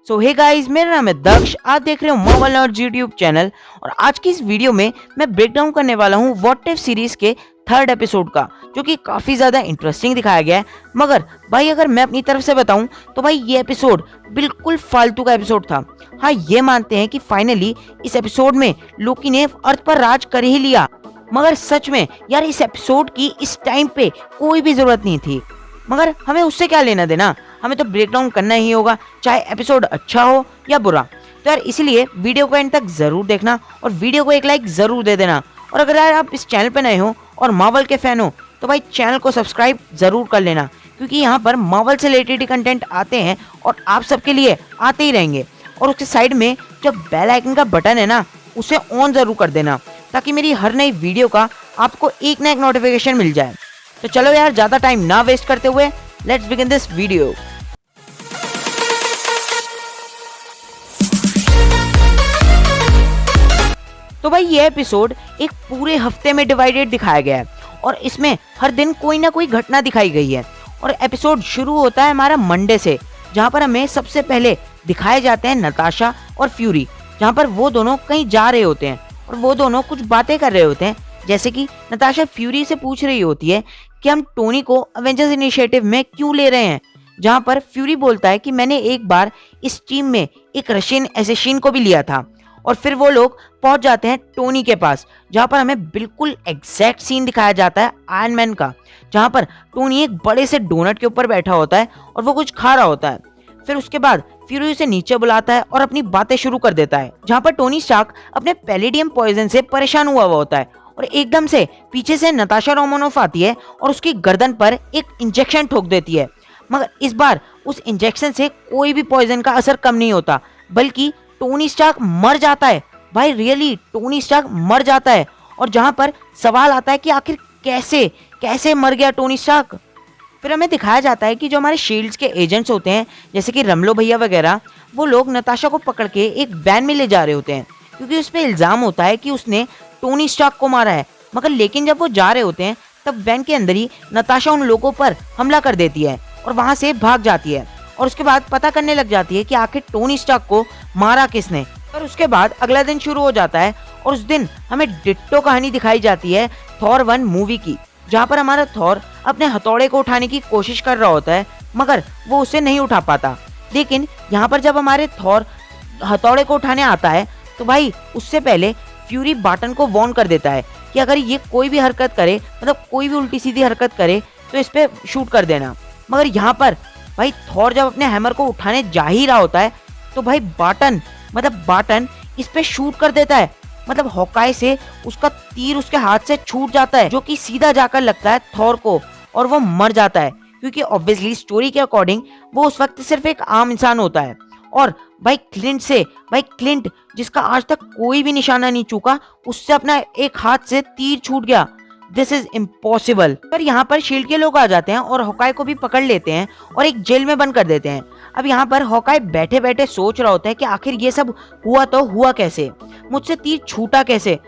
सो hey guys, मेरा नाम है दक्ष। आप देख रहे हो मार्वल नर्ड्स यूट्यूब चैनल और आज की इस वीडियो में मैं ब्रेक डाउन करने वाला हूँ व्हाट इफ सीरीज के थर्ड एपिसोड का, जो कि काफी ज्यादा इंटरेस्टिंग दिखाया गया है। मगर भाई अगर मैं अपनी तरफ से बताऊं तो भाई ये एपिसोड बिल्कुल फालतू का एपिसोड था। हाँ, ये मानते हैं कि फाइनली इस एपिसोड में लोकी ने अर्थ पर राज कर ही लिया, मगर सच में यार इस एपिसोड की इस टाइम पे कोई भी जरूरत नहीं थी। मगर हमें उससे क्या लेना देना, हमें तो ब्रेक डाउन करना ही होगा, चाहे एपिसोड अच्छा हो या बुरा। तो यार इसीलिए वीडियो को एंड तक जरूर देखना और वीडियो को एक लाइक जरूर दे देना। और अगर यार आप इस चैनल पे नए हो और मार्वल के फैन हो तो भाई चैनल को सब्सक्राइब जरूर कर लेना, क्योंकि यहाँ पर मार्वल से रिलेटेड कंटेंट आते हैं और आप सबके लिए आते ही रहेंगे। और उसके साइड में जो बेल आइकन का बटन है ना, उसे ऑन जरूर कर देना, ताकि मेरी हर नई वीडियो का आपको एक ना एक नोटिफिकेशन मिल जाए। तो चलो यार ज्यादा टाइम ना वेस्ट करते हुए लेट्स बिगिन दिस वीडियो। तो भाई ये एपिसोड एक पूरे हफ्ते में डिवाइडेड दिखाया गया है और इसमें हर दिन कोई ना कोई घटना दिखाई गई है। और एपिसोड शुरू होता है हमारा मंडे से, जहां पर हमें सबसे पहले दिखाए जाते हैं नताशा और फ्यूरी, जहां पर वो दोनों कहीं जा रहे होते हैं और वो दोनों कुछ बातें कर रहे होते हैं। जैसे कि नताशा फ्यूरी से पूछ रही होती है कि हम टोनी को अवेंजर्स इनिशिएटिव में क्यों ले रहे हैं, जहां पर फ्यूरी बोलता है कि मैंने एक बार इस टीम में एक रशियन एसेसिन को भी लिया था। और फिर वो लोग पहुंच जाते हैं टोनी के पास, जहां पर हमें बिल्कुल एग्जैक्ट सीन दिखाया जाता है आयरन मैन का, जहां पर टोनी एक बड़े से डोनट के ऊपर बैठा होता है और वो कुछ खा रहा होता है। फिर उसके बाद फ्यूरी उसे नीचे बुलाता है और अपनी बातें शुरू कर देता है, जहां पर टोनी स्टार्क अपने पैलेडियम पॉइजन से परेशान हुआ होता है और एकदम से पीछे से नताशा रोमानोफ आती है और उसकी गर्दन पर एक इंजेक्शन ठोक देती है। मगर इस बार उस इंजेक्शन से कोई भी पॉइजन का असर कम नहीं होता, बल्कि टोनी स्टार्क मर जाता है। भाई रियली टोनी स्टार्क मर जाता है। और जहां पर सवाल आता है कि आखिर कैसे कैसे मर गया टोनी स्टार्क। फिर हमें दिखाया जाता है कि जो हमारे शील्ड्स के एजेंट्स होते हैं, जैसे कि रमलो भैया वगैरह, वो लोग नताशा को पकड़ के एक वैन में ले जा रहे होते हैं, क्योंकि उस पर इल्जाम होता है कि उसने टोनी स्टार्क को मारा है। मगर लेकिन जब वो जा रहे होते हैं तब वैन के अंदर ही नताशा उन लोगों पर हमला कर देती है और वहां से भाग जाती है। और उसके बाद पता करने लग जाती है कि आखिर टोनी स्टार्क को मारा किसने। और उसके बाद अगला दिन शुरू हो जाता है और उस दिन हमें डिट्टो कहानी दिखाई जाती है थॉर 1 मूवी की, जहां पर हमारा थॉर अपने हथौड़े को उठाने की कोशिश कर रहा होता है, मगर वो उसे नहीं उठा पाता। लेकिन यहाँ पर जब हमारे थॉर हथौड़े को उठाने आता है तो भाई उससे पहले फ्यूरी बाटन को वार्न कर देता है कि अगर ये कोई भी हरकत करे, मतलब कोई भी उल्टी सीधी हरकत करे, तो इस पे शूट कर देना। मगर यहाँ पर भाई थॉर जब अपने हैमर को उठाने जा ही रहा होता है तो भाई बाटन इस पे शूट कर देता है। मतलब हॉकाई से उसका तीर उसके हाथ से छूट जाता है, जो कि सीधा जाकर लगता है थॉर को और वो मर जाता है, क्योंकि ऑब्वियसली स्टोरी के अकॉर्डिंग वो उस वक्त सिर्फ एक आम इंसान होता है। और भाई क्लिंट जिसका आज तक कोई भी निशाना नहीं चूका, उससे अपना एक हाथ से तीर छूट गया। This is impossible. पर यहाँ पर शील्ड के लोग आ जाते हैं और हॉकाई को भी पकड़ लेते हैं और एक जेल में बंद कर देते हैं। अब यहाँ पर हॉकाई बैठे बैठे सोच रहा होता है कि आखिर ये सब हुआ तो हुआ कैसे, मुझसे तीर छूटा कैसे।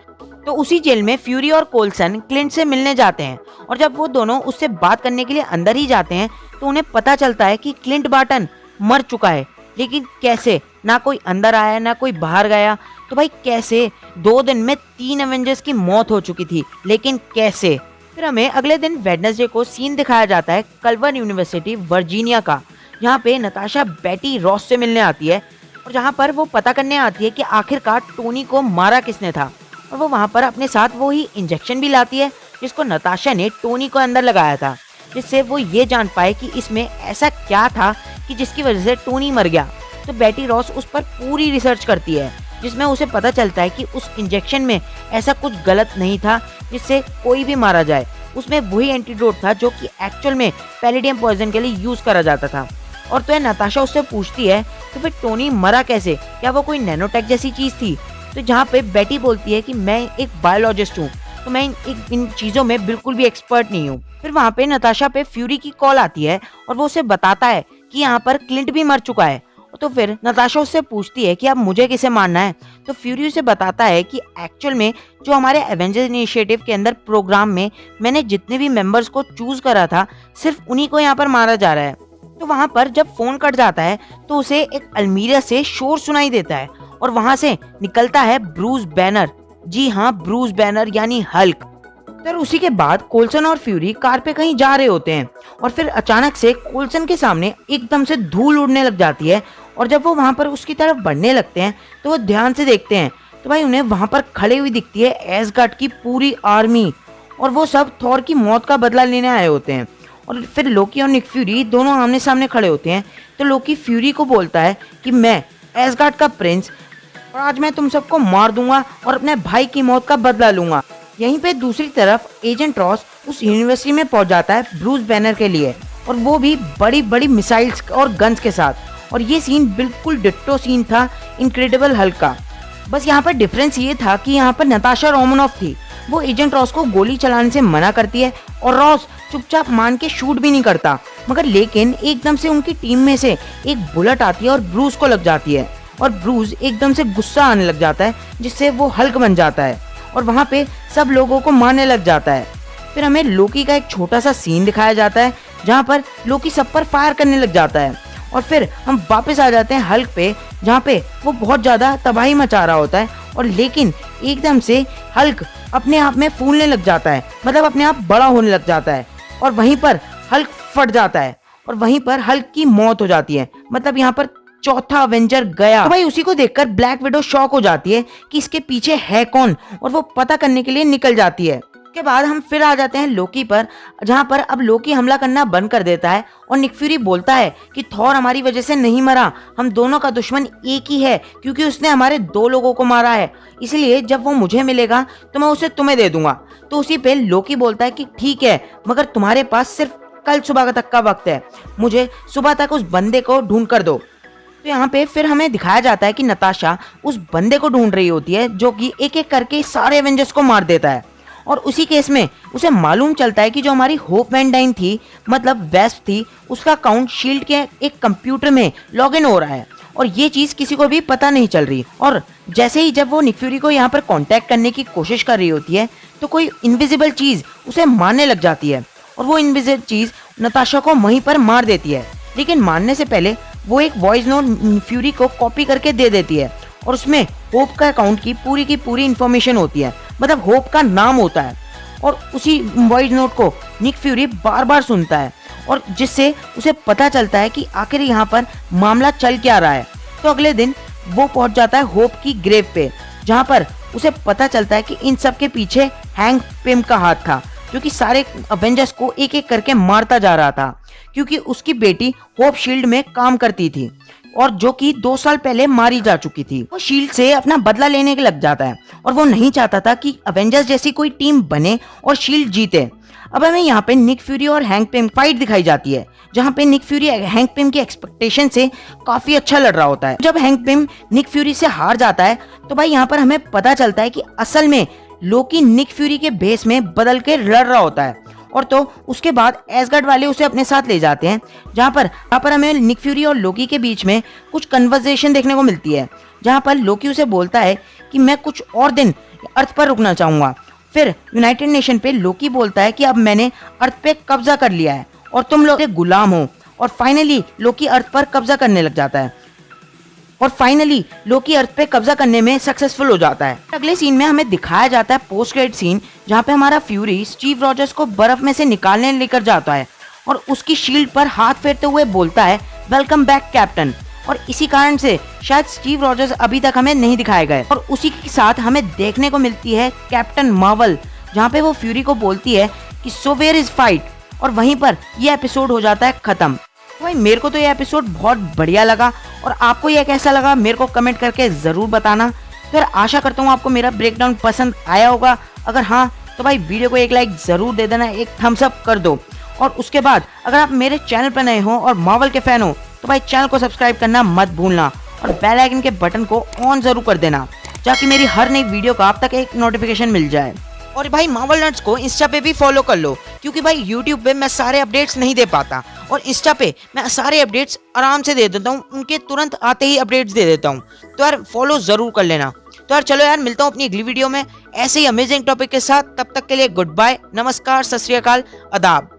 तो उसी जेल में फ्यूरी और कोल्सन क्लिंट से मिलने जाते हैं और जब वो दोनों उससे बात करने के लिए अंदर ही जाते हैं तो उन्हें पता चलता है कि क्लिंट बाटन मर चुका है। लेकिन कैसे? ना कोई अंदर आया ना कोई बाहर गया। तो भाई कैसे? 2 दिन में 3 एवेंजर्स की मौत हो चुकी थी, लेकिन कैसे? फिर हमें अगले दिन वेडनेसडे को सीन दिखाया जाता है कल्वर यूनिवर्सिटी वर्जीनिया का, जहाँ पे नताशा बेटी रॉस से मिलने आती है और जहाँ पर वो पता करने आती है कि आखिरकार टोनी को मारा किसने था। और वो वहाँ पर अपने साथ वो ही इंजेक्शन भी लाती है जिसको नताशा ने टोनी को अंदर लगाया था, जिससे वो ये जान पाए कि इसमें ऐसा क्या था कि जिसकी वजह से टोनी मर गया। तो बेटी रॉस उस पर पूरी रिसर्च करती है, जिसमें उसे पता चलता है कि उस इंजेक्शन में ऐसा कुछ गलत नहीं था जिससे कोई भी मारा जाए। उसमें वही एंटीडोट था जो कि एक्चुअल में पैलेडियम पॉइजन के लिए यूज करा जाता था। और तो नताशा उससे पूछती है तो फिर टोनी मरा कैसे, क्या वो कोई नैनोटेक जैसी चीज थी? तो जहाँ पे बेटी बोलती है कि मैं एक बायोलॉजिस्ट हूँ, तो मैं इन चीजों में बिल्कुल भी एक्सपर्ट नहीं हूँ। फिर वहाँ पे नताशा पे फ्यूरी की कॉल आती है और वो उसे बताता है कि यहाँ पर क्लिंट भी मर चुका है। तो फिर नताशा उससे पूछती है कि अब मुझे किसे मारना है। तो फ्यूरी उसे बताता है कि एक्चुअल में जो हमारे एवेंजर्स इनिशिएटिव के अंदर प्रोग्राम में मैंने जितने भी मेंबर्स को चूज करा था, सिर्फ उन्हीं को यहाँ पर मारा जा रहा है। तो वहाँ पर जब फोन कट जाता है तो उसे एक अलमीरा से शोर सुनाई देता है और वहाँ से निकलता है ब्रूस बैनर। जी हाँ, ब्रूस बैनर यानी हल्क। फिर उसी के बाद कोल्सन और फ्यूरी कार पे कहीं जा रहे होते हैं और फिर अचानक से कोल्सन के सामने एकदम से धूल उड़ने लग जाती है और जब वो वहाँ पर उसकी तरफ बढ़ने लगते हैं तो वो ध्यान से देखते हैं तो भाई उन्हें वहाँ पर खड़े हुई दिखती है एसगार्ड की पूरी आर्मी और वो सब थॉर की मौत का बदला लेने आए होते हैं। और फिर लोकी और निक फ्यूरी दोनों आमने सामने खड़े होते हैं तो लोकी फ्यूरी को बोलता है कि मैं एसगार्ड का प्रिंस और आज मैं तुम सबको मार दूंगा और अपने भाई की मौत का बदला लूंगा। यहीं पे दूसरी तरफ एजेंट रॉस उस यूनिवर्सिटी में पहुंच जाता है ब्रूस बैनर के लिए और वो भी बड़ी बड़ी मिसाइल्स और गन्स के साथ। और ये सीन बिल्कुल डिट्टो सीन था इनक्रेडिबल हल्क का। बस यहाँ पर डिफरेंस ये था कि यहाँ पर नताशा रोमनॉफ थी, वो एजेंट रॉस को गोली चलाने से मना करती है और रॉस चुपचाप मान के शूट भी नहीं करता, मगर लेकिन एकदम से उनकी टीम में से एक बुलेट आती है और ब्रूस को लग जाती है और ब्रूस एकदम से गुस्सा आने लग जाता है जिससे वो हल्क बन जाता है और वहाँ पे सब लोगों को मारने लग जाता है। फिर हमें लोकी का एक छोटा सा सीन दिखाया जाता है जहाँ पर लोकी सब पर फायर करने लग जाता है और फिर हम वापस आ जाते हैं हल्क पे जहाँ पे वो बहुत ज़्यादा तबाही मचा रहा होता है और लेकिन एकदम से हल्क अपने आप में फूलने लग जाता है, मतलब अपने आप बड़ा होने लग जाता है और वहीं पर हल्क फट जाता है और वहीं पर हल्क की मौत हो जाती है। मतलब यहाँ पर चौथा अवेंजर गया। तो भाई उसी को देखकर ब्लैक विडो शॉक हो जाती है कि इसके पीछे है कौन और वो पता करने के लिए निकल जाती है। उसके बाद हम फिर आ जाते हैं लोकी पर जहाँ पर अब लोकी हमला करना बंद कर देता है और निक फ्यूरी बोलता है कि थॉर हमारी वजह से नहीं मरा, हम दोनों का दुश्मन एक ही है क्योंकि उसने हमारे 2 लोगों को मारा है, इसलिए जब वो मुझे मिलेगा तो मैं उसे तुम्हें दे दूंगा। तो उसी पे लोकी बोलता है कि ठीक है, मगर तुम्हारे पास सिर्फ कल सुबह तक का वक्त है, मुझे सुबह तक उस बंदे को ढूंढ कर दो। तो यहाँ पे फिर हमें दिखाया जाता है कि नताशा उस बंदे को ढूंढ रही होती है जो कि एक एक करके सारे एवेंजर्स को मार देता है और उसी केस में उसे मालूम चलता है कि जो हमारी होप वैन डाइन थी, मतलब वेस्प थी, उसका अकाउंट शील्ड के एक कंप्यूटर में लॉग इन हो रहा है और ये चीज किसी को भी पता नहीं चल रही। और जैसे ही जब वो निक फ्यूरी को यहाँ पर कांटेक्ट करने की कोशिश कर रही होती है तो कोई इनविजिबल चीज उसे मारने लग जाती है और वो इनविजिबल चीज नताशा को वहीं पर मार देती है। लेकिन मारने से पहले वो एक वॉइस नोट फ्यूरी को कॉपी करके दे देती है और उसमें होप का अकाउंट की पूरी इंफॉर्मेशन होती है, मतलब होप का नाम होता है। और उसी वॉइस नोट को निक फ्यूरी बार बार सुनता है और जिससे उसे पता चलता है कि आखिर यहाँ पर मामला चल क्या रहा है। तो अगले दिन वो पहुंच जाता है होप की ग्रेव पे जहाँ पर उसे पता चलता है कि इन सब के पीछे हैंक पिम का हाथ था जो कि सारे अवेंजर्स को एक एक करके मारता जा रहा था क्योंकि उसकी बेटी होप शील्ड में काम करती थी और जो कि 2 साल पहले मारी जा चुकी थी। वो शील्ड से अपना बदला लेने के लग जाता है और वो नहीं चाहता था कि अवेंजर्स जैसी कोई टीम बने और शील्ड जीते। अब हमें यहाँ पे निक फ्यूरी और हैंक पिम फाइट दिखाई जाती है जहाँ पे निक फ्यूरी हैंक पिम की एक्सपेक्टेशन से काफी अच्छा लड़ रहा होता है। जब हैंक पिम निक फ्यूरी से हार जाता है तो भाई यहाँ पर हमें पता चलता है कि असल में लोकी निक फ्यूरी के भेस में बदल के लड़ रहा होता है। और तो उसके बाद एसगार्ड वाले उसे अपने साथ ले जाते हैं जहाँ पर हमें निक फ्यूरी और लोकी के बीच में कुछ कन्वर्सेशन देखने को मिलती है जहाँ पर लोकी उसे बोलता है कि मैं कुछ और दिन अर्थ पर रुकना चाहूंगा। फिर यूनाइटेड नेशन पे लोकी बोलता है कि अब मैंने अर्थ पे कब्जा कर लिया है और तुम लोग गुलाम हो। और फाइनली लोकी अर्थ पर कब्जा करने लग जाता है और फाइनली लोकी अर्थ पे कब्जा करने में सक्सेसफुल हो जाता है। अगले सीन में हमें दिखाया जाता है पोस्ट क्रेडिट सीन जहाँ पे हमारा फ्यूरी स्टीव रॉजर्स को बर्फ में से निकालने लेकर जाता है और उसकी शील्ड पर हाथ फेरते हुए बोलता है वेलकम बैक कैप्टन। और इसी कारण से शायद स्टीव रॉजर्स अभी तक हमें नहीं दिखाए गए। और उसी के साथ हमें देखने को मिलती है कैप्टन मार्वल जहाँ पे वो फ्यूरी को बोलती है कि सो वेयर इज फाइट और वहीं पर ये एपिसोड हो जाता है खत्म। भाई मेरे को तो ये एपिसोड बहुत बढ़िया लगा और आपको ये कैसा लगा मेरे को कमेंट करके ज़रूर बताना। फिर आशा करता हूँ आपको मेरा ब्रेकडाउन पसंद आया होगा। अगर हाँ तो भाई वीडियो को एक लाइक ज़रूर दे देना, एक थम्स अप कर दो। और उसके बाद अगर आप मेरे चैनल पर नए हो और मार्वल के फ़ैन हो तो भाई चैनल को सब्सक्राइब करना मत भूलना और बेल आइकन के बटन को ऑन ज़रूर कर देना ताकि मेरी हर नई वीडियो का आप तक एक नोटिफिकेशन मिल जाए। और भाई मार्वल नट्स को इंस्टा पे भी फॉलो कर लो क्योंकि भाई यूट्यूब पे मैं सारे अपडेट्स नहीं दे पाता और इंस्टा पे मैं सारे अपडेट्स आराम से दे देता हूँ, उनके तुरंत आते ही अपडेट्स दे देता हूँ। तो यार फॉलो ज़रूर कर लेना। तो यार चलो यार मिलता हूँ अपनी अगली वीडियो में ऐसे ही अमेजिंग टॉपिक के साथ। तब तक के लिए गुड बाय, नमस्कार, सत श्री अकाल, आदाब।